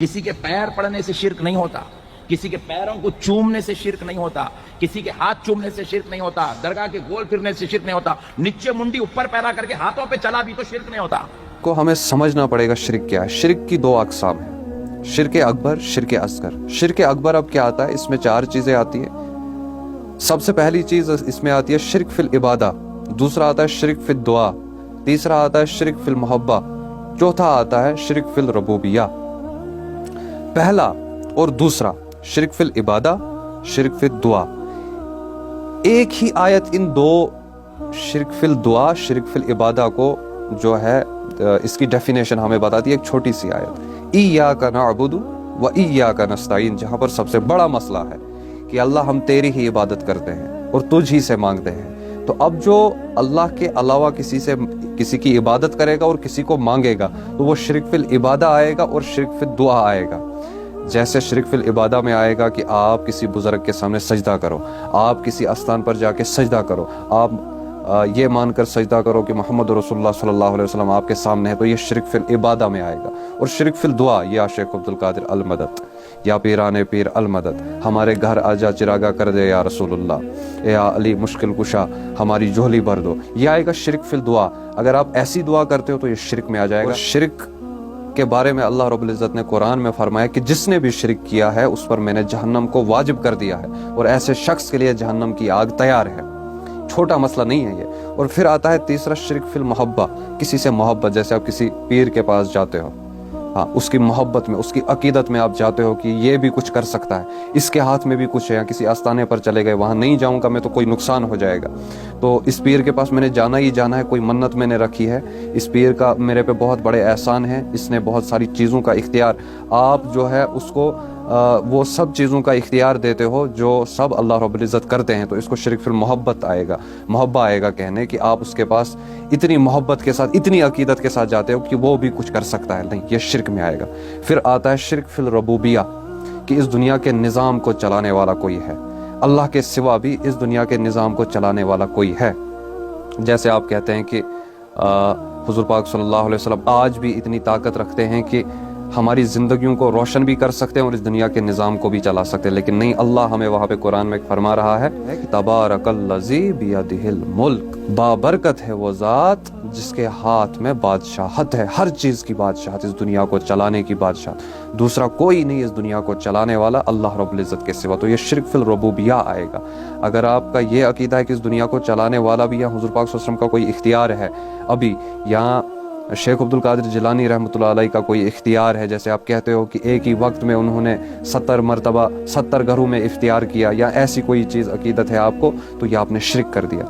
کسی کے پیر پڑنے سے شرک نہیں ہوتا، کسی کے پیروں کو چومنے سے شرک نہیں ہوتا، کسی کے ہاتھ چومنے سے شرک نہیں ہوتا، درگاہ کے گول پھرنے سے شرک نہیں ہوتا، نیچے منڈی اوپر پیرا کر کے ہاتھوں پہ چلا بھی تو شرک نہیں ہوتا۔ کو ہمیں سمجھنا پڑے گا شرک کیا ہے۔ شرک کی دو اقسام ہیں، شرک اکبر، شرک اصغر۔ شرک اکبر اب کیا آتا ہے؟ اس میں چار چیزیں آتی ہیں۔ سب سے پہلی چیز اس میں آتی ہے شرک فی العبادہ، دوسرا آتا ہے شرک فی الدعا، تیسرا آتا ہے شرک فی المحبہ، چوتھا آتا ہے شرک فی الربوبیہ۔ پہلا اور دوسرا، شرک فی العبادہ، شرک فی الدعا، ایک ہی آیت ان دو شرک فی الدعا، شرک فی العبادہ کو جو ہے اس کی ڈیفینیشن ہمیں بتاتی ہے ایک چھوٹی سی آیت، ایاک نعبد و ایاک نستعین، جہاں پر سب سے بڑا مسئلہ ہے کہ اللہ ہم تیری ہی عبادت کرتے ہیں اور تجھ ہی سے مانگتے ہیں۔ تو اب جو اللہ کے علاوہ کسی کی عبادت کرے گا اور کسی کو مانگے گا تو وہ شرک فی العبادہ آئے گا اور شرک فی الدعا آئے گا۔ جیسے شرک فی العبادہ میں آئے گا کہ آپ کسی بزرگ کے سامنے سجدہ کرو، آپ کسی استان پر جا کے سجدہ کرو، آپ یہ مان کر سجدہ کرو کہ محمد رسول اللہ صلی اللہ علیہ وسلم آپ کے سامنے ہے، تو یہ شرک فی العبادہ میں آئے گا۔ اور شرک فی الدعا، یا شیخ عبد القادر المدد، یا پیران پیر المدد، ہمارے گھر آجا چراغا کر دے یا رسول اللہ، یا علی مشکل کشا ہماری جھولی بھر دو، یہ آئے گا شرک فی الدعا۔ اگر آپ ایسی دعا کرتے ہو تو یہ شرک میں آ جائے گا۔ شرک کے بارے میں اللہ رب العزت نے قرآن میں فرمایا کہ جس نے بھی شرک کیا ہے اس پر میں نے جہنم کو واجب کر دیا ہے، اور ایسے شخص کے لیے جہنم کی آگ تیار ہے۔ چھوٹا مسئلہ نہیں ہے یہ۔ اور پھر آتا ہے تیسرا شرک فی المحبہ، کسی سے محبت، جیسے آپ کسی پیر کے پاس جاتے ہو، ہاں اس کی محبت میں، اس کی عقیدت میں آپ جاتے ہو کہ یہ بھی کچھ کر سکتا ہے، اس کے ہاتھ میں بھی کچھ ہے، یا کسی آستانے پر چلے گئے وہاں نہیں جاؤں گا میں تو کوئی نقصان ہو جائے گا، تو اس پیر کے پاس میں نے جانا ہی جانا ہے، کوئی منت میں نے رکھی ہے، اس پیر کا میرے پہ بہت بڑے احسان ہیں، اس نے بہت ساری چیزوں کا اختیار، آپ جو ہے اس کو وہ سب چیزوں کا اختیار دیتے ہو جو سب اللہ رب العزت کرتے ہیں، تو اس کو شرک فی المحبت آئے گا، محبہ آئے گا کہنے کہ آپ اس کے پاس اتنی محبت کے ساتھ، اتنی عقیدت کے ساتھ جاتے ہو کہ وہ بھی کچھ کر سکتا ہے، نہیں، یہ شرک میں آئے گا۔ پھر آتا ہے شرک فی الربوبیہ، کہ اس دنیا کے نظام کو چلانے والا کوئی ہے، اللہ کے سوا بھی اس دنیا کے نظام کو چلانے والا کوئی ہے۔ جیسے آپ کہتے ہیں کہ حضور پاک صلی اللہ علیہ وسلم آج بھی اتنی طاقت رکھتے ہیں کہ ہماری زندگیوں کو روشن بھی کر سکتے ہیں اور اس دنیا کے نظام کو بھی چلا سکتے ہیں، لیکن نہیں، اللہ ہمیں وہاں پہ قرآن میں فرما رہا ہے کہ تبارک الذی بیدہ الملک، بابرکت ہے وہ ذات جس کے ہاتھ میں بادشاہت ہے، ہر چیز کی بادشاہت، اس دنیا کو چلانے کی بادشاہت، دوسرا کوئی نہیں اس دنیا کو چلانے والا اللہ رب العزت کے سوا، تو یہ شرک فی الربوبیہ آئے گا۔ اگر آپ کا یہ عقیدہ ہے کہ اس دنیا کو چلانے والا بھی ہے، حضور پاک صلی اللہ علیہ وسلم کا کوئی اختیار ہے ابھی، یا شیخ عبد القادر جیلانی رحمۃ اللہ علیہ کا کوئی اختیار ہے، جیسے آپ کہتے ہو کہ ایک ہی وقت میں انہوں نے 70 مرتبہ 70 گھروں میں اختیار کیا، یا ایسی کوئی چیز عقیدت ہے آپ کو، تو یہ آپ نے شرک کر دیا۔